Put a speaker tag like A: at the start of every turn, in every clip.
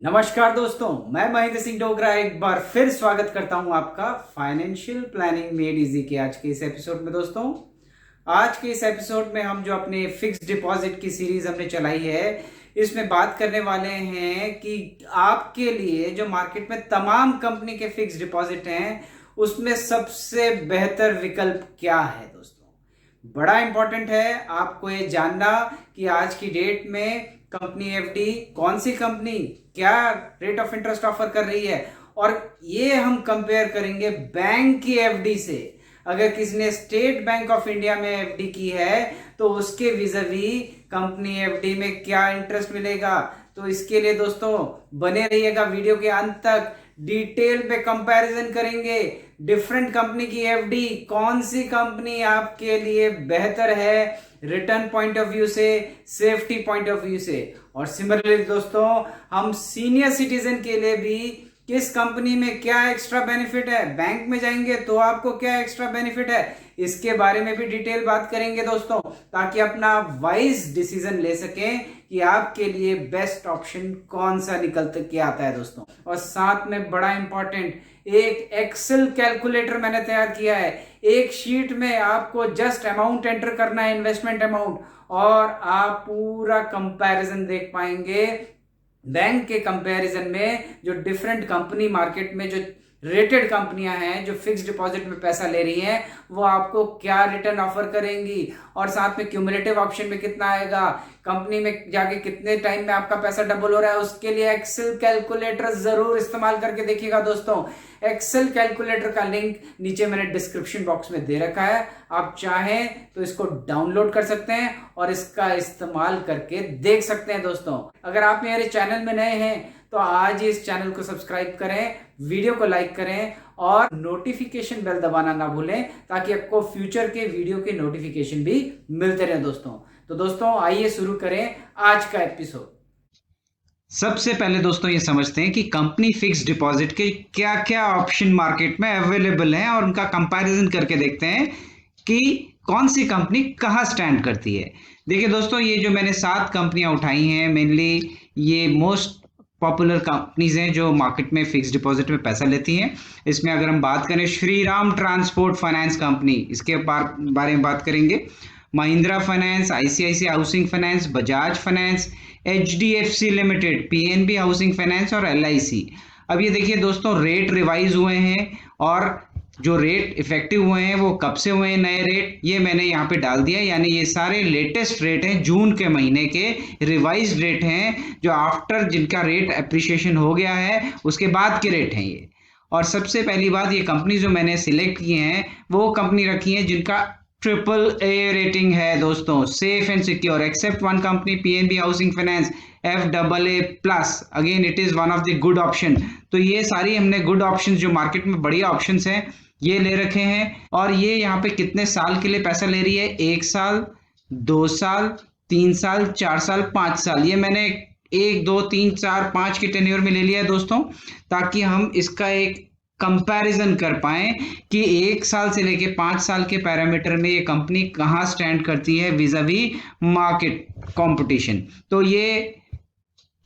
A: नमस्कार दोस्तों, मैं महेंद्र सिंह डोगरा एक बार फिर स्वागत करता हूं आपका फाइनेंशियल प्लानिंग मेड इजी के आज के इस एपिसोड में। दोस्तों, आज के इस एपिसोड में हम जो अपने फिक्स डिपॉजिट की सीरीज हमने चलाई है, इसमें बात करने वाले हैं कि आपके लिए जो मार्केट में तमाम कंपनी के फिक्स डिपॉजिट हैं, उसमें सबसे बेहतर विकल्प क्या है। दोस्तों, बड़ा इंपॉर्टेंट है आपको ये जानना कि आज की डेट में कंपनी एफडी, कौन सी कंपनी क्या रेट ऑफ इंटरेस्ट ऑफर कर रही है, और ये हम कंपेयर करेंगे बैंक की एफडी से। अगर किसी ने स्टेट बैंक ऑफ इंडिया में एफडी की है तो उसके विज़ावी कंपनी एफडी में क्या इंटरेस्ट मिलेगा। तो इसके लिए दोस्तों बने रहिएगा वीडियो के अंत तक। डिटेल पे कंपैरिजन करेंगे डिफरेंट कंपनी की एफडी, कौन सी कंपनी आपके लिए बेहतर है रिटर्न पॉइंट ऑफ व्यू से, सेफ्टी पॉइंट ऑफ व्यू से। और सिमिलरली दोस्तों, हम सीनियर सिटीजन के लिए भी किस कंपनी में क्या एक्स्ट्रा बेनिफिट है, बैंक में जाएंगे तो आपको क्या एक्स्ट्रा बेनिफिट है, इसके बारे में भी डिटेल बात करेंगे दोस्तों, ताकि अपना वाइज डिसीजन ले सकें कि आपके लिए बेस्ट ऑप्शन कौन सा निकल के आता है दोस्तों। और साथ में बड़ा इंपॉर्टेंट, एक एक्सेल कैलकुलेटर मैंने तैयार किया है। एक शीट में आपको जस्ट अमाउंट एंटर करना है, इन्वेस्टमेंट अमाउंट, और आप पूरा कंपैरिजन देख पाएंगे बैंक के कंपैरिजन में। जो डिफरेंट कंपनी मार्केट में जो रेटेड कंपनियां हैं जो फिक्स डिपॉजिट में पैसा ले रही हैं, वो आपको क्या रिटर्न ऑफर करेंगी, और साथ में क्यूमुलेटिव ऑप्शन में कितना आएगा, कंपनी में जाके कितने टाइम में आपका पैसा डबल हो रहा है। उसके लिए एक्सेल कैलकुलेटर जरूर इस्तेमाल करके देखिएगा दोस्तों। एक्सेल कैलकुलेटर का लिंक नीचे मैंने डिस्क्रिप्शन बॉक्स में दे रखा है, आप चाहें तो इसको डाउनलोड कर सकते हैं और इसका इस्तेमाल करके देख सकते हैं दोस्तों। अगर आप मेरे चैनल में नए हैं तो आज ही इस चैनल को सब्सक्राइब करें, वीडियो को लाइक करें और नोटिफिकेशन बेल दबाना ना भूलें, ताकि आपको फ्यूचर के वीडियो के नोटिफिकेशन भी मिलते रहे दोस्तों। तो दोस्तों आइए शुरू करें आज का एपिसोड।
B: सबसे पहले दोस्तों ये समझते हैं कि कंपनी फिक्स डिपॉजिट के क्या क्या ऑप्शन मार्केट में अवेलेबल हैं और उनका कंपैरिजन करके देखते हैं कि कौन सी कंपनी कहाँ स्टैंड करती है। देखिए दोस्तों, ये जो मैंने 7 कंपनियां उठाई हैं, मेनली ये मोस्ट पॉपुलर कंपनीज हैं जो मार्केट में फिक्स डिपॉजिट में पैसा लेती हैं। इसमें अगर हम बात करें श्रीराम ट्रांसपोर्ट फाइनेंस कंपनी, इसके बारे में बात करेंगे। Mahindra finance, ICICI housing finance, Bajaj finance, HDFC limited, PNB housing finance और एलआईसी। अब ये देखिए दोस्तों, रेट रिवाइज हुए हैं और जो रेट इफेक्टिव हुए हैं वो कब से हुए हैं, नए रेट ये मैंने यहाँ पे डाल दिया। यानी ये सारे लेटेस्ट रेट हैं, जून के महीने के रिवाइज रेट हैं, जो आफ्टर जिनका रेट अप्रिशिएशन हो गया है उसके बाद के रेट हैं ये। और सबसे पहली बात, ये कंपनी जो मैंने सिलेक्ट की हैं वो कंपनी रखी है जिनका ट्रिपल ए रेटिंग है दोस्तों, safe and secure, except one company PNB housing finance FAA+, again it is one of the good option. तो ये सारी हमने गुड ऑप्शंस जो मार्केट में बढ़िया ऑप्शंस हैं ये ले रखे हैं। और ये यहाँ पे कितने साल के लिए पैसा ले रही है, 1 साल, 2 साल, 3 साल, 4 साल, 5 साल। ये मैंने 1, 2, 3, 4, 5 के टेन्योर में ले लिया है दोस्तों, ताकि हम इसका एक कंपैरिजन कर पाएं कि 1 साल से लेके 5 साल के पैरामीटर में ये कंपनी कहाँ स्टैंड करती है विजावी मार्केट कंपटीशन। तो ये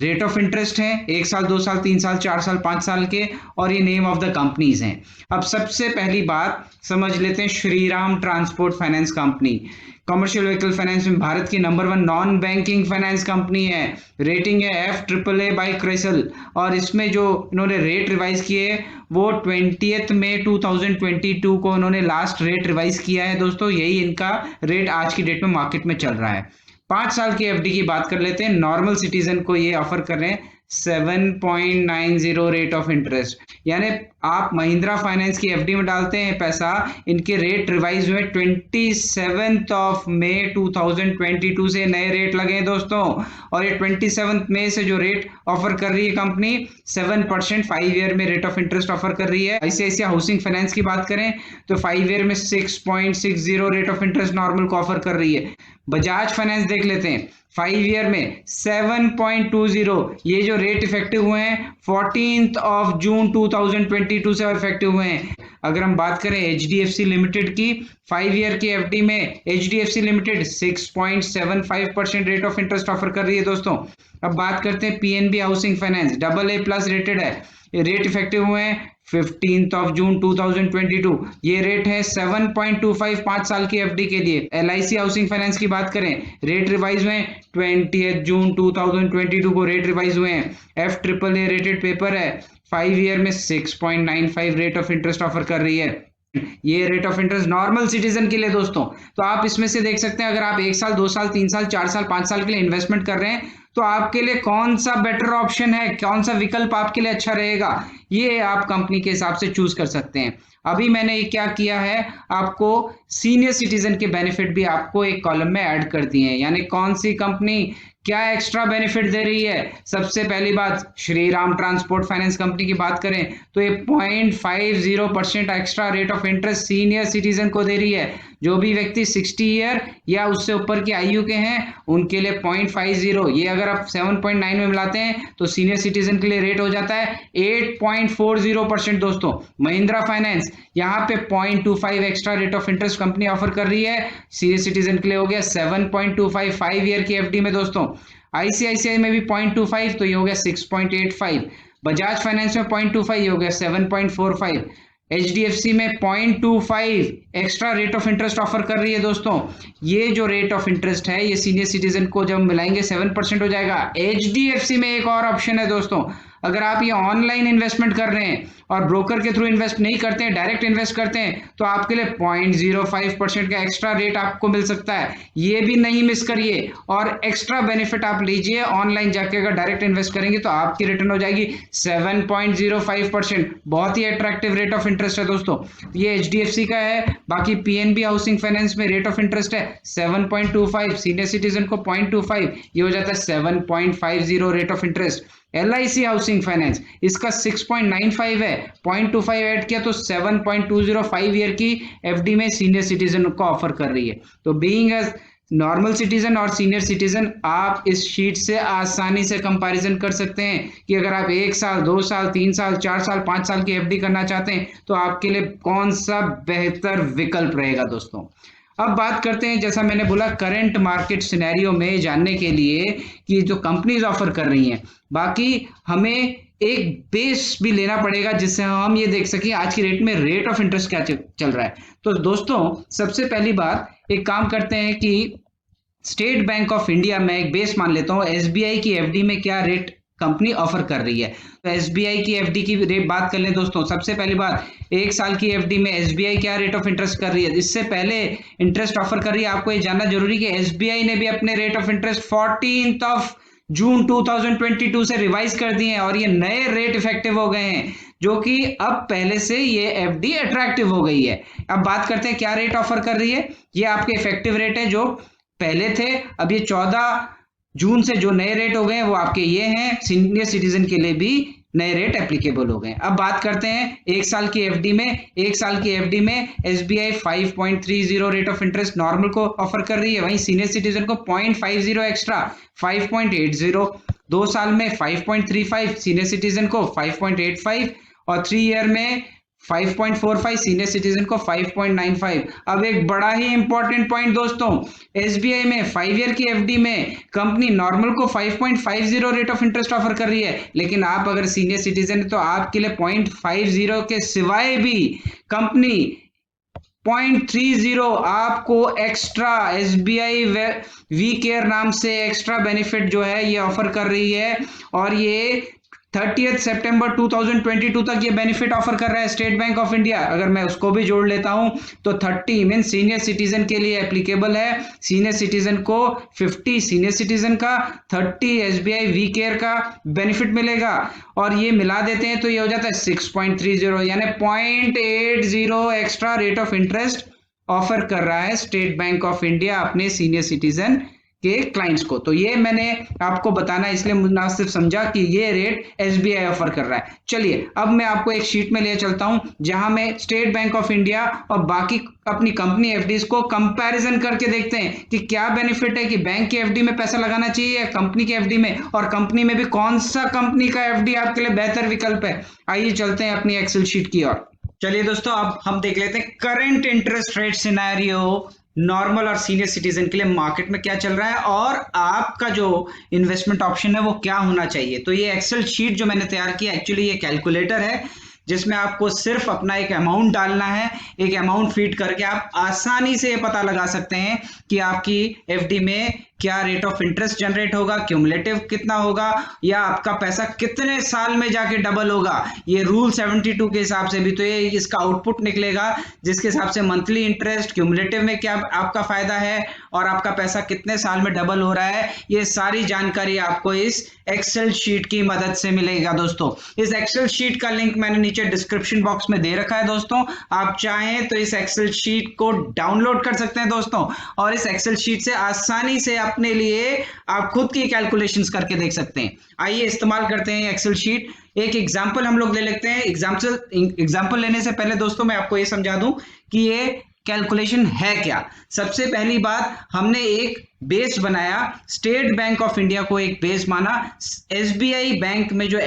B: रेट ऑफ इंटरेस्ट है 1 साल, 2 साल, 3 साल, 4 साल, 5 साल के, और ये नेम ऑफ द कंपनीज हैं। अब सबसे पहली बात समझ लेते हैं Shriram transport finance company. Commercial vehicle finance में भारत की number 1 non banking finance company है। रेटिंग है FAAA बाई क्रिसिल। और इसमें जो इन्होंने रेट रिवाइज किए वो 20 मई 2022 को इन्होंने लास्ट रेट रिवाइज किया है दोस्तों। यही इनका रेट आज की डेट में मार्केट में चल रहा है। 5 साल की एफडी की बात कर लेते हैं। नॉर्मल सिटीजन को ये ऑफर कर रहे हैं 7.90 रेट ऑफ इंटरेस्ट। यानी आप महिंद्रा फाइनेंस की एफडी में डालते हैं पैसा, इनके रेट रिवाइज हुए 27 मई 2022 से नए रेट लगे हैं दोस्तों। और ये 27 मई से जो रेट ऑफर कर रही है कंपनी, 7% 5 ईयर में रेट ऑफ इंटरेस्ट ऑफर कर रही है। आईसीआईसीआई हाउसिंग फाइनेंस की बात करें तो 5 ईयर में 6.60 रेट ऑफ इंटरेस्ट नॉर्मल को ऑफर कर रही है। बजाज फाइनेंस देख लेते हैं, 5 ईयर में 7.20, ये जो रेट इफेक्टिव हुए हैं 14 जून 2022 से इफेक्टिव हुए हैं। अगर हम बात करें HDFC लिमिटेड की, 5 ईयर की FD में HDFC limited 6.75% rate of interest offer कर रही है दोस्तों। अब बात करते हैं PNB housing finance, AA+ rated है, ये रेट इफेक्टिव हुए हैं 15 जून 2022, ये रेट है 7.25 5 साल की FD के लिए। LIC हाउसिंग फाइनेंस की बात करें, रेट रिवाइज हुए 20 जून 2022 को रेट रिवाइज हुए हैं। FAAA रेटेड पेपर है, 5 ईयर में 6.95 रेट ऑफ इंटरेस्ट ऑफर कर रही है। ये rate of interest normal citizen के लिए दोस्तों। तो आप इसमें से देख सकते हैं, अगर आप 1 साल 2 साल 3 साल 4 साल 5 साल के लिए इन्वेस्टमेंट कर रहे हैं तो आपके लिए कौन सा बेटर ऑप्शन है, कौन सा विकल्प आपके लिए अच्छा रहेगा, ये आप कंपनी के हिसाब से चूज कर सकते हैं। अभी मैंने ये क्या किया है, आपको सीनियर सिटीजन के बेनिफिट भी आपको एक कॉलम में ऐड कर दिए हैं, यानी कौन सी कंपनी क्या एक्स्ट्रा बेनिफिट दे रही है। सबसे पहली बात, श्रीराम ट्रांसपोर्ट फाइनेंस कंपनी की बात करें तो ये 0.50% extra rate of interest senior citizen को दे रही है। जो भी व्यक्ति 60 ईयर या उससे ऊपर की आयु के हैं उनके लिए 0.50, ये अगर आप 7.9 में मिलाते हैं तो सीनियर सिटीजन के लिए रेट हो जाता है 8.40% दोस्तों। महिंद्रा फाइनेंस यहाँ पे 0.25 extra rate of interest company offer कर रही है, सीनियर सिटीजन के लिए हो गया 7.25 5 ईयर की FD में दोस्तों। ICICI में भी 0.25, तो ये हो गया 6.85। बजाज फाइनेंस में 0.25, ये हो गया 7.45। HDFC में 0.25 extra rate of interest offer कर रही है दोस्तों। ये जो रेट ऑफ इंटरेस्ट है ये सीनियर सिटीजन को जब मिलाएंगे 7% हो जाएगा। HDFC में एक और ऑप्शन है दोस्तों, अगर आप ये ऑनलाइन इन्वेस्टमेंट कर रहे हैं और ब्रोकर के थ्रू इन्वेस्ट नहीं करते हैं, डायरेक्ट इन्वेस्ट करते हैं, तो आपके लिए 0.05% का एक्स्ट्रा रेट आपको मिल सकता है। ये भी नहीं मिस करिए और एक्स्ट्रा बेनिफिट आप लीजिए। ऑनलाइन जाके अगर डायरेक्ट इन्वेस्ट करेंगे तो आपकी रिटर्न हो जाएगी 7.05%। बहुत ही अट्रैक्टिव रेट ऑफ इंटरेस्ट है दोस्तों। ये HDFC का है। बाकी PNB हाउसिंग फाइनेंस में रेट ऑफ इंटरेस्ट है 7.25, सीनियर सिटीजन को 0.25, ये हो जाता है 7.50 rate of interest. LIC housing finance, इसका 6.95 है, 0.25 ऐड किया तो 7.205 ईयर की FD में सीनियर सिटीजन को ऑफर कर रही है। तो बीइंग एज नॉर्मल सिटीजन और सीनियर सिटीजन, आप इस शीट से आसानी से कंपैरिजन कर सकते हैं कि अगर आप 1 साल 2 साल 3 साल 4 साल 5 साल की FD करना चाहते हैं तो आपके लिए कौन सा बेहतर विकल्प रहेगा दोस्तों। अब बात करते हैं, जैसा मैंने बोला, करंट मार्केट सिनेरियो में जानने के लिए कि जो कंपनीज ऑफर कर रही हैं, बाकी हमें एक बेस भी लेना पड़ेगा जिससे हम ये देख सकें आज की रेट में रेट ऑफ इंटरेस्ट क्या चल रहा है। तो दोस्तों सबसे पहली बात, एक काम करते हैं कि स्टेट बैंक ऑफ इंडिया में एक बेस मान लेता हूँ, SBI की FD में क्या रेट कंपनी ऑफर कर रही है। तो SBI की FD की रेट बात कर लें दोस्तों। सबसे पहली बात, 1 साल की FD में SBI क्या रेट ऑफ इंटरेस्ट कर रही है। इससे पहले इंटरेस्ट ऑफर कर रही है, आपको ये जानना जरूरी कि SBI ने भी अपने रेट ऑफ इंटरेस्ट 14 जून 2022 से रिवाइज कर दिए हैं और ये नए रेट इफेक्टिव हो गए हैं, जो कि अब पहले से ये FD अट्रैक्टिव हो गई है। अब बात करते हैं क्या रेट ऑफर कर रही है। ये आपके इफेक्टिव रेट है जो पहले थे, अब ये 14 जून से जो नए रेट हो गए वो आपके ये हैं। सीनियर सिटीजन के लिए भी नए रेट एप्लीकेबल हो गए। अब बात करते हैं 1 साल की FD में। 1 साल की FD में SBI 5.30 rate of interest normal को ऑफर कर रही है, वहीं सीनियर सिटीजन को 0.50 एक्स्ट्रा 5.80। 2 साल में 5.35, सीनियर सिटीजन को 5.85 और 3 ईयर में 5.45, सीनियर सिटीजन को 5.95। अब एक बड़ा ही इंपॉर्टेंट पॉइंट दोस्तों, SBI में 5 ईयर की FD में कंपनी नॉर्मल को 5.50 रेट ऑफ इंटरेस्ट ऑफर कर रही है, लेकिन आप अगर सीनियर सिटीजन है तो आपके लिए 0.50 के सिवाय भी कंपनी 0.30 आपको एक्स्ट्रा SBI वी केयर नाम से एक्स्ट्रा बेनिफिट जो है ये ऑफर कर रही है। और ये 30 सितंबर 2022 तक ये बेनिफिट ऑफर कर रहा है स्टेट बैंक ऑफ इंडिया। अगर मैं उसको भी जोड़ लेता हूं तो 30 मीन सीनियर सिटीजन के लिए एप्लीकेबल है। सीनियर सिटीजन को 50 सीनियर सिटीजन का, 30 SBI वी केयर का बेनिफिट मिलेगा और ये मिला देते हैं तो ये हो जाता है 6.30, यानी 0.80 extra rate of interest offer कर रहा है स्टेट बैंक ऑफ इंडिया अपने सीनियर सिटीजन के क्लाइंट्स को। तो ये मैंने आपको बताना इसलिए मुनासिब समझा कि ये रेट एसबीआई ऑफर कर रहा है। चलिए अब मैं आपको एक शीट में ले चलता हूं जहां मैं स्टेट बैंक ऑफ इंडिया और बाकी अपनी कंपनी एफडीज को कंपैरिजन करके देखते हैं कि क्या बेनिफिट है कि बैंक की एफडी में पैसा लगाना चाहिए या कंपनी की एफडी में, और कंपनी में भी कौन सा कंपनी का एफडी आपके लिए बेहतर विकल्प है। आइए चलते हैं अपनी एक्सेल शीट की ओर। चलिए दोस्तों अब हम देख लेते हैं current interest rate scenario normal और सीनियर सिटीजन के लिए मार्केट में क्या चल रहा है और आपका जो इन्वेस्टमेंट ऑप्शन है वो क्या होना चाहिए। तो ये एक्सेल शीट जो मैंने तैयार किया एक्चुअली ये कैलकुलेटर है जिसमें आपको सिर्फ अपना एक अमाउंट डालना है, एक अमाउंट फीड करके आप आसानी से ये पता लगा सकते हैं कि आपकी एफडी में क्या रेट ऑफ इंटरेस्ट जनरेट होगा, क्यूमुलेटिव कितना होगा, या आपका पैसा कितने साल में जाके डबल होगा। ये रूल 72 के हिसाब से भी तो ये इसका आउटपुट निकलेगा जिसके हिसाब से मंथली इंटरेस्ट, क्यूमुलेटिव में क्या आपका फायदा है और आपका पैसा कितने साल में डबल हो रहा है। ये सारी जानकारी आपको इस एक्सेल शीट की मदद से मिलेगा दोस्तों। इस एक्सेल शीट का लिंक मैंने नीचे डिस्क्रिप्शन बॉक्स में दे रखा है दोस्तों, आप चाहें तो इस एक्सेल शीट को डाउनलोड कर सकते हैं दोस्तों, और इस एक्सेल शीट से आसानी से अपने लिए आप खुद की कैलकुलेशंस करके देख सकते हैं। आइए इस्तेमाल करते हैं एक्सेल शीट। एक एग्जांपल हम लोग ले लेते हैं। एग्जांपल लेने से पहले दोस्तों मैं आपको ये समझा दूं कि ये कैलकुलेशन है क्या। सबसे पहली बात, हमने एक बेस बनाया, स्टेट बैंक ऑफ इंडिया को एक बेस माना, एसबीआई बैंक में जो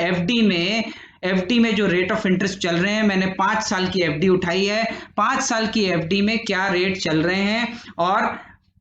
B: एफडी में जो रेट ऑफ इंटरेस्ट चल रहे हैं, मैंने 5 साल की एफडी उठाई है। 5 साल की एफडी में क्या रेट चल रहे हैं और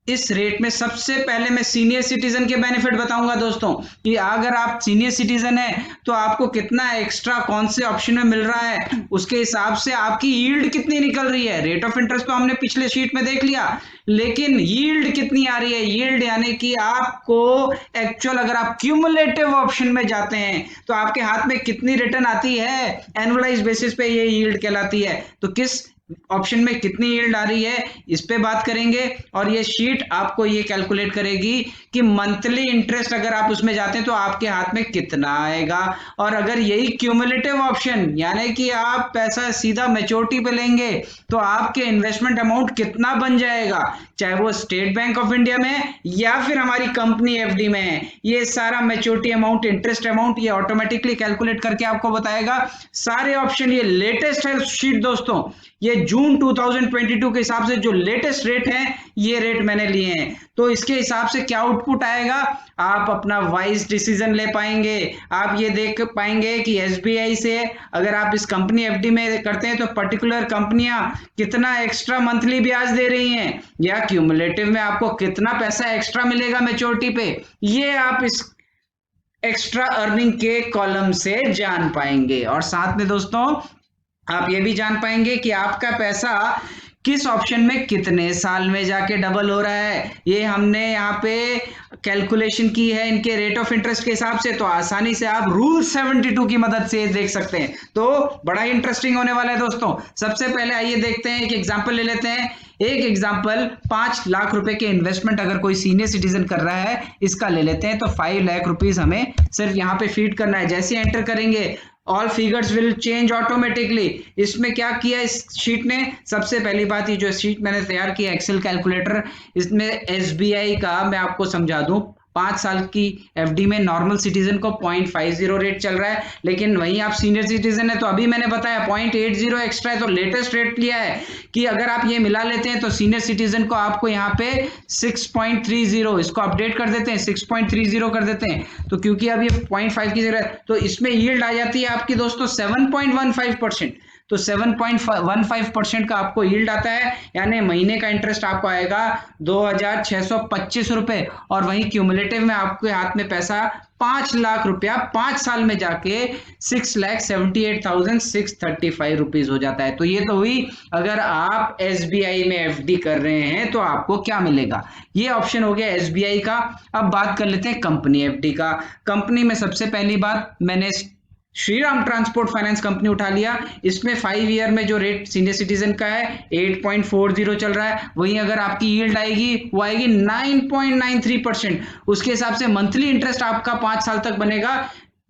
B: इस रेट में सबसे पहले मैं सीनियर सिटीजन के बेनिफिट बताऊंगा दोस्तों कि अगर आप सीनियर सिटीजन हैं तो आपको कितना एक्स्ट्रा कौन से ऑप्शन में मिल रहा है, उसके हिसाब से आपकी यील्ड कितनी निकल रही है। रेट ऑफ इंटरेस्ट तो हमने पिछले शीट में देख लिया, लेकिन यील्ड कितनी आ रही है। यील्ड यानी कि आपको एक्चुअल अगर आप क्यूमुलेटिव ऑप्शन में जाते हैं तो आपके हाथ में कितनी रिटर्न आती है, एनुअलाइज बेसिस पे ये यील्ड कहलाती है। तो किस ऑप्शन में कितनी यील्ड आ रही है इस पे बात करेंगे, और ये शीट आपको ये कैलकुलेट करेगी कि मंथली इंटरेस्ट अगर आप उसमें जाते हैं तो आपके हाथ में कितना आएगा, और अगर यही क्यूमुलेटिव ऑप्शन यानी कि आप पैसा सीधा मैच्योरिटी पे लेंगे तो आपके इन्वेस्टमेंट अमाउंट कितना बन जाएगा, चाहे वो स्टेट बैंक ऑफ इंडिया में या फिर हमारी कंपनी एफडी में है। ये सारा मैच्योरिटी अमाउंट, इंटरेस्ट अमाउंट ये ऑटोमेटिकली कैलकुलेट करके आपको बताएगा। सारे ऑप्शन ये लेटेस्ट है शीट दोस्तों, ये जून 2022 के हिसाब से जो लेटेस्ट रेट है ये रेट मैंने लिए हैं। तो इसके हिसाब से क्या आउटपुट आएगा, आप अपना वाइज डिसीजन ले पाएंगे। आप ये देख पाएंगे कि एसबीआई से अगर आप इस कंपनी एफडी में करते हैं तो पर्टिकुलर कंपनियां कितना एक्स्ट्रा मंथली ब्याज दे रही हैं, या क्यूमुलेटिव में आपको कितना पैसा एक्स्ट्रा मिलेगा मैच्योरिटी पे, ये आप इस एक्स्ट्रा अर्निंग के कॉलम से जान पाएंगे। और साथ में दोस्तों आप ये भी जान पाएंगे कि आपका पैसा किस ऑप्शन में कितने साल में जाके डबल हो रहा है। ये हमने यहाँ पे कैलकुलेशन की है इनके रेट ऑफ इंटरेस्ट के हिसाब से, तो आसानी से आप रूल 72 की मदद से देख सकते हैं। तो बड़ा ही इंटरेस्टिंग होने वाला है दोस्तों। सबसे पहले आइए देखते हैं, एक एग्जांपल ले लेते हैं। एक एग्जांपल 5 लाख रुपए के इन्वेस्टमेंट अगर कोई सीनियर सिटीजन कर रहा है इसका ले लेते हैं, तो 5 लाख रुपीज हमें सिर्फ यहाँ पे फीड करना है। जैसे एंटर करेंगे all figures will change automatically. इसमें क्या किया इस शीट ने, सबसे पहली बात ये जो शीट मैंने तैयार की एक्सेल कैलकुलेटर, इसमें एसबीआई का मैं आपको समझा दूं, 5 साल की एफडी में नॉर्मल सिटीजन को 0.50 रेट चल रहा है, लेकिन वहीं आप सीनियर सिटीजन है तो अभी मैंने बताया 0.80 एक्स्ट्रा है, तो लेटेस्ट रेट लिया है कि अगर आप ये मिला लेते हैं तो सीनियर सिटीजन को आपको यहाँ पे 6.30, इसको अपडेट कर देते हैं 6.30 कर देते हैं, तो क्योंकि अब ये 0.5 की जगह तो इसमें यील्ड आ जाती है आपकी दोस्तों 7.15%। तो 7.15% का आपको यील्ड आता है, यानी महीने का इंटरेस्ट आपको आएगा 2,625 रुपए, और वहीं क्यूमुलेटिव में आपके हाथ में पैसा 5 लाख रुपया 5 साल में जाके 6,78,635 रुपीज हो जाता है। तो ये तो हुई अगर आप एसबीआई में एफडी कर रहे हैं तो आपको क्या मिलेगा। ये ऑप्शन हो गया एसबीआई का। अब बात कर लेते हैं कंपनी एफडी का। कंपनी में सबसे पहली बात मैंने श्रीराम ट्रांसपोर्ट फाइनेंस कंपनी उठा लिया। इसमें 5 ईयर में जो रेट सीनियर सिटीजन का है 8.40 चल रहा है, वहीं अगर आपकी यील्ड आएगी वो आएगी 9.93%। उसके हिसाब से मंथली इंटरेस्ट आपका 5 साल तक बनेगा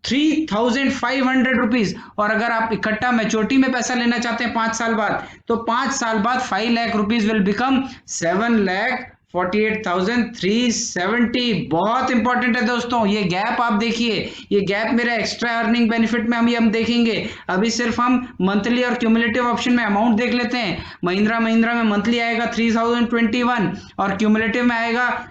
B: 3,500 रुपीज, और अगर आप इकट्ठा मैच्योरिटी में पैसा लेना चाहते हैं 5 साल बाद, तो 5 साल बाद 5 लाख रुपीज विल बिकम 48,370 बहुत इंपॉर्टेंट है दोस्तों। ये गैप आप देखिए, ये गैप मेरा एक्स्ट्रा अर्निंग बेनिफिट में हम देखेंगे। अभी सिर्फ हम मंथली और क्यूमुलेटिव ऑप्शन में अमाउंट देख लेते हैं। महिंद्रा में मंथली आएगा 3021 और क्यूमुलेटिव में आएगा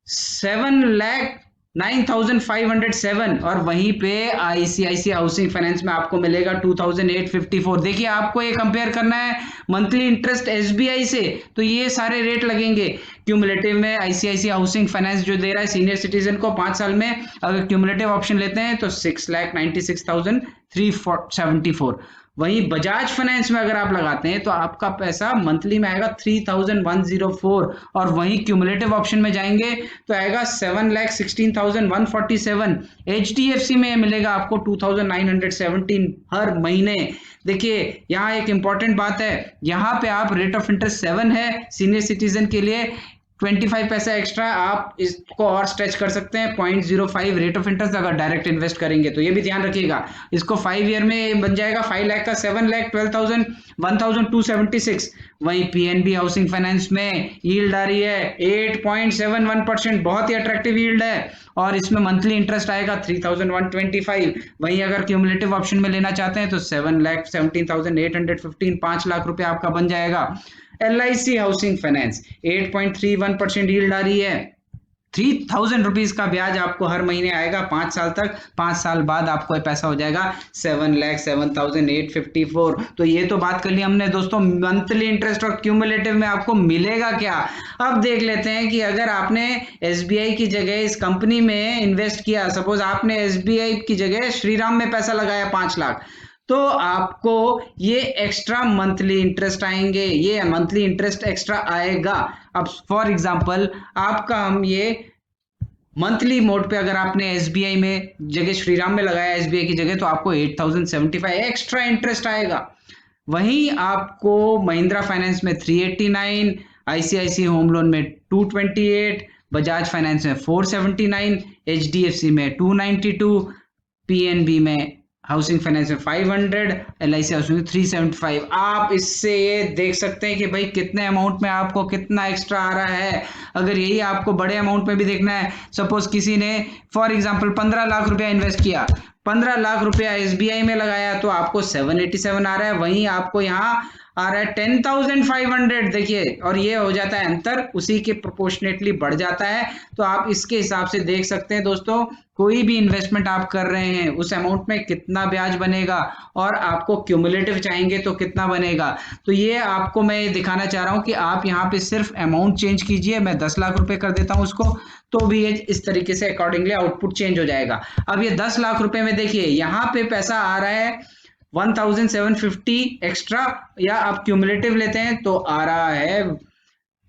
B: 7,09,507 और वहीं पे आईसीआईसी हाउसिंग फाइनेंस में आपको मिलेगा 2,854। देखिए आपको ये कंपेयर करना है मंथली इंटरेस्ट एसबीआई से, तो ये सारे रेट लगेंगे। क्यूमुलेटिव में आईसीआईसी हाउसिंग फाइनेंस जो दे रहा है सीनियर सिटीजन को 5 साल में, अगर क्यूमुलेटिव ऑप्शन लेते हैं तो 6,96,374। वहीं बजाज फाइनेंस में अगर आप लगाते हैं तो आपका पैसा मंथली में आएगा 3,104 और वहीं क्यूमुलेटिव ऑप्शन में जाएंगे तो आएगा 7,16,147। एचडीएफसी में मिलेगा आपको 2,917 हर महीने। देखिए यहाँ एक इंपॉर्टेंट बात है, यहाँ पे आप रेट ऑफ इंटरेस्ट 7 है सीनियर सिटीजन के लिए, 25 पैसा एक्स्ट्रा आप इसको और स्ट्रेच कर सकते हैं 0.05 रेट ऑफ इंटरेस्ट अगर डायरेक्ट इन्वेस्ट करेंगे तो। ये भी ध्यान रखिएगा, इसको 5 ईयर में बन जाएगा 5 लाख का 7,12,276। वहीं पीएनबी हाउसिंग फाइनेंस में यील्ड आ रही है 8.71%, बहुत ही अट्रैक्टिव यील्ड है और इसमें मंथली इंटरेस्ट आएगा 3,125। वहीं अगर क्यूमुलेटिव ऑप्शन में लेना चाहते हैं तो 7,17,815, 5 लाख रुपए आपका बन जाएगा। LIC हाउसिंग फाइनेंस 8.31% यील्ड आ रही है, 3,000 रुपीज का ब्याज आपको हर महीने आएगा 5 साल तक। 5 साल बाद आपको ये पैसा हो जाएगा 7,07,854। तो ये तो बात कर ली हमने दोस्तों मंथली इंटरेस्ट और क्यूमुलेटिव में आपको मिलेगा क्या। अब देख लेते हैं कि अगर आपने एसबीआई की जगह इस कंपनी में इन्वेस्ट किया, सपोज आपने एसबीआई की जगह श्रीराम में पैसा लगाया 5 लाख, तो आपको ये एक्स्ट्रा मंथली इंटरेस्ट आएंगे, ये मंथली इंटरेस्ट एक्स्ट्रा आएगा। अब फॉर एग्जांपल आपका हम ये मंथली मोड पे अगर आपने एसबीआई में जगह श्रीराम में लगाया एसबीआई की जगह, तो आपको 8,075 एक्स्ट्रा इंटरेस्ट आएगा। वहीं आपको महिंद्रा फाइनेंस में 389, आईसीआईसी होम लोन में 228, बजाज फाइनेंस में 479, एचडीएफसी में 292, पीएनबी में हाउसिंग फाइनेंस में 500, LIC हाउसिंग में 375। आप इससे ये देख सकते हैं कि भाई कितने अमाउंट में आपको कितना एक्स्ट्रा आ रहा है। अगर यही आपको बड़े अमाउंट में भी देखना है, सपोज किसी ने फॉर एग्जांपल 15 लाख रुपया इन्वेस्ट किया, 15 लाख रुपया एसबीआई में लगाया तो आपको 787 आ रहा है, वहीं आपको यहाँ आ रहा है 10,500। देखिए और ये हो जाता है अंतर, उसी के प्रोपोर्शनेटली बढ़ जाता है। तो आप इसके हिसाब से देख सकते हैं दोस्तों, कोई भी इन्वेस्टमेंट आप कर रहे हैं उस अमाउंट में कितना ब्याज बनेगा और आपको क्यूमुलेटिव चाहेंगे तो कितना बनेगा। तो ये आपको मैं दिखाना चाह रहा हूं कि आप यहाँ पे सिर्फ अमाउंट चेंज कीजिए, मैं 10 लाख रुपए कर देता हूं उसको, तो भी ये इस तरीके से अकॉर्डिंगली आउटपुट चेंज हो जाएगा। अब ये 10 लाख रुपए में देखिए यहाँ पे पैसा आ रहा है 1,750 एक्स्ट्रा, या आप क्यूमुलेटिव लेते हैं तो आ रहा है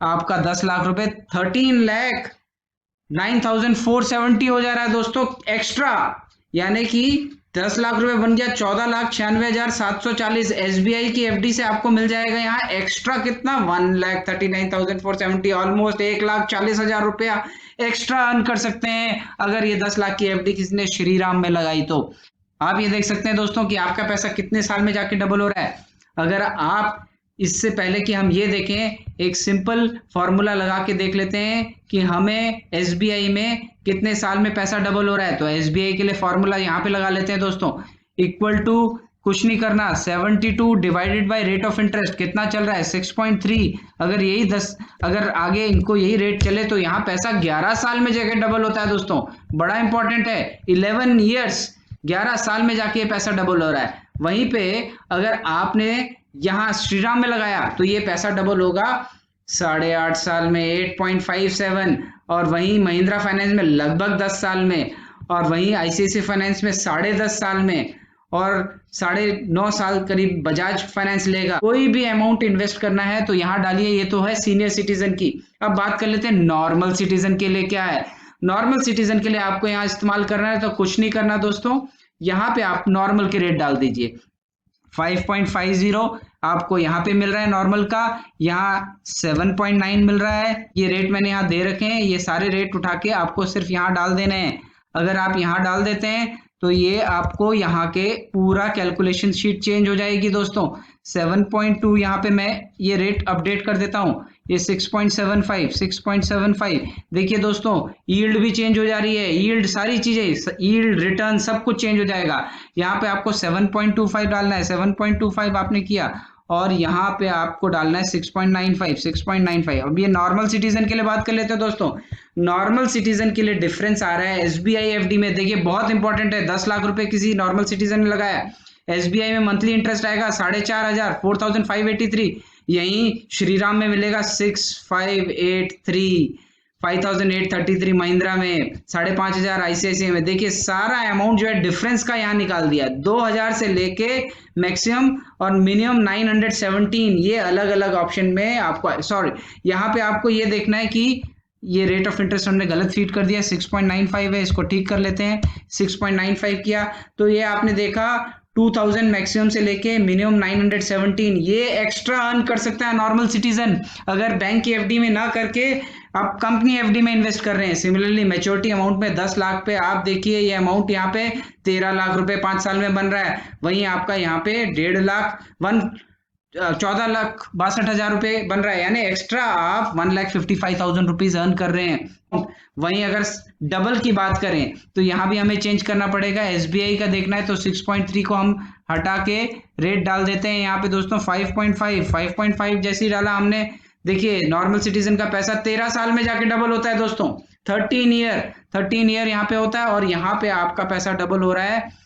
B: आपका 10 लाख रुपए 13,09,470 हो जा रहा है दोस्तों एक्स्ट्रा, यानी कि 10 लाख रुपए बन गया 14,96,740। एसबीआई की एफडी से आपको मिल जाएगा यहाँ एक्स्ट्रा कितना 1,39,470, ऑलमोस्ट 1,40,000 रुपया एक्स्ट्रा अर्न कर सकते हैं अगर ये 10 लाख की एफडी किसी ने श्रीराम में लगाई तो। आप ये देख सकते हैं दोस्तों कि आपका पैसा कितने साल में जाके डबल हो रहा है। अगर आप इससे पहले कि हम ये देखें, एक सिंपल फॉर्मूला लगा के देख लेते हैं कि हमें एसबीआई में कितने साल में पैसा डबल हो रहा है। तो एसबीआई के लिए फॉर्मूला यहाँ पे लगा लेते हैं दोस्तों, इक्वल टू कुछ नहीं करना 72 divided by rate of interest कितना चल रहा है 6.3। अगर यही 10 अगर आगे इनको यही रेट चले तो यहाँ पैसा 11 साल में जाके डबल होता है दोस्तों, बड़ा इंपॉर्टेंट है। 11 ईयर्स 11 साल में जाके पैसा डबल हो रहा है। वहीं पे अगर आपने यहाँ श्रीराम में लगाया तो ये पैसा डबल होगा 8.5 साल में 8.57, और वहीं महिंद्रा फाइनेंस में लगभग 10 साल में, और वहीं आईसीआईसी फाइनेंस में 10.5 साल में, और 9.5 साल करीब बजाज फाइनेंस लेगा। कोई भी अमाउंट इन्वेस्ट करना है तो यहाँ डालिए। ये तो है सीनियर सिटीजन की। अब बात कर लेते हैं नॉर्मल सिटीजन के लिए क्या है। नॉर्मल सिटीजन के लिए आपको यहाँ इस्तेमाल करना है तो कुछ नहीं करना दोस्तों, यहाँ पे आप नॉर्मल के रेट डाल दीजिए। 5.50 आपको यहाँ पे मिल रहा है नॉर्मल का, यहाँ 7.9 मिल रहा है। ये रेट मैंने यहाँ दे रखे हैं, ये सारे रेट उठा के आपको सिर्फ यहाँ डाल देने हैं। अगर आप यहाँ डाल देते हैं तो ये आपको यहाँ के पूरा कैलकुलेशन शीट चेंज हो जाएगी दोस्तों। 7.2 यहाँ पे मैं ये रेट अपडेट कर देता हूँ, ये 6.75 देखिए दोस्तों, यील्ड भी चेंज हो जा रही है, यील्ड सारी चीजें, यील्ड रिटर्न सब कुछ चेंज हो जाएगा। यहाँ पे आपको 7.25 डालना है, 7.25 आपने किया, और यहाँ पे आपको डालना है 6.95। अब ये नॉर्मल सिटीजन के लिए बात कर लेते हैं दोस्तों। नॉर्मल सिटीजन के लिए डिफरेंस आ रहा है एसबीआई एफडी में, देखिए बहुत इंपॉर्टेंट है। 10 लाख रुपए किसी नॉर्मल सिटीजन ने लगाया, एसबीआई में मंथली इंटरेस्ट आएगा 4,500, 4,583। यहीं श्रीराम में मिलेगा 6,583, 5,833 महिंद्रा में, 5,500 आईसीआईसीआई में। देखिए सारा अमाउंट जो है डिफरेंस का यहाँ निकाल दिया, 2,000 से लेके मैक्सिमम और मिनिमम 917। ये अलग अलग ऑप्शन में आपको, सॉरी यहाँ पे आपको ये देखना है कि ये रेट ऑफ इंटरेस्ट हमने गलत फीड कर दिया, 6.95 है, इसको ठीक कर लेते हैं। 6.95 किया तो ये आपने देखा 2000 मैक्सिमम से लेके मिनिमम 917, ये एक्स्ट्रा अर्न कर सकता है नॉर्मल सिटीजन अगर बैंक की एफडी में ना करके आप कंपनी एफडी में इन्वेस्ट कर रहे हैं। सिमिलरली मैच्योरिटी अमाउंट में 10 लाख पे आप देखिए ये अमाउंट यहाँ पे 13 लाख रुपए 5 साल में बन रहा है, वहीं आपका यहाँ पे 1.5 लाख 14,62,000 रुपए बन रहा है, यानी एक्स्ट्रा आप 1,55,000 रुपीज अर्न कर रहे हैं। वहीं अगर डबल की बात करें तो यहाँ भी हमें चेंज करना पड़ेगा, एसबीआई का देखना है तो 6.3 को हम हटा के रेट डाल देते हैं यहाँ पे दोस्तों 5.5 जैसे ही डाला हमने। देखिए नॉर्मल सिटीजन का पैसा 13 साल में जाके डबल होता है दोस्तों, 13 ईयर यहाँ पे होता है, और यहाँ पे आपका पैसा डबल हो रहा है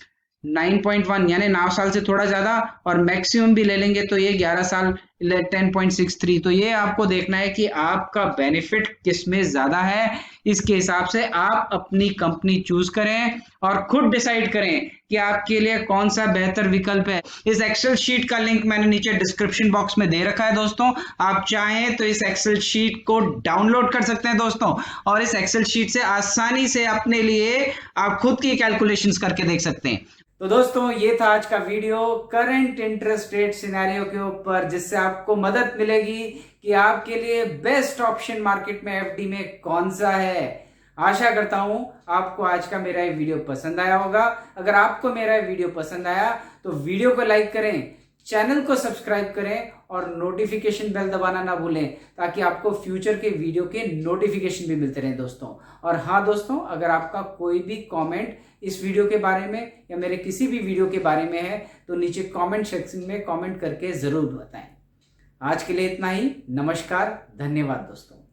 B: 9.1 यानी 9 साल से थोड़ा ज्यादा, और मैक्सिमम भी ले लेंगे तो ये 11 साल 10.63। तो ये आपको देखना है कि आपका बेनिफिट किस में ज्यादा है, इसके हिसाब से आप अपनी कंपनी चूज करें और खुद डिसाइड करें कि आपके लिए कौन सा बेहतर विकल्प है। इस एक्सेल शीट का लिंक मैंने नीचे डिस्क्रिप्शन बॉक्स में दे रखा है दोस्तों, आप चाहें तो इस एक्सेल शीट को डाउनलोड कर सकते हैं दोस्तों, और इस एक्सेल शीट से आसानी से अपने लिए आप खुद की कैलकुलेशंस करके देख सकते हैं।
A: तो दोस्तों ये था आज का video current interest rate scenario के ऊपर, जिससे आपको मदद मिलेगी कि आपके लिए बेस्ट ऑप्शन मार्केट में एफडी में कौन सा है। आशा करता हूं आपको आज का मेरा ये वीडियो पसंद आया होगा। अगर आपको मेरा ये वीडियो पसंद आया तो वीडियो को लाइक करें, चैनल को सब्सक्राइब करें और नोटिफिकेशन बेल दबाना ना भूलें, ताकि आपको फ्यूचर के वीडियो के नोटिफिकेशन भी मिलते रहें दोस्तों। और हाँ दोस्तों, अगर आपका कोई भी कमेंट इस वीडियो के बारे में या मेरे किसी भी वीडियो के बारे में है तो नीचे कमेंट सेक्शन में कमेंट करके जरूर बताएं। आज के लिए इतना ही, नमस्कार, धन्यवाद दोस्तों।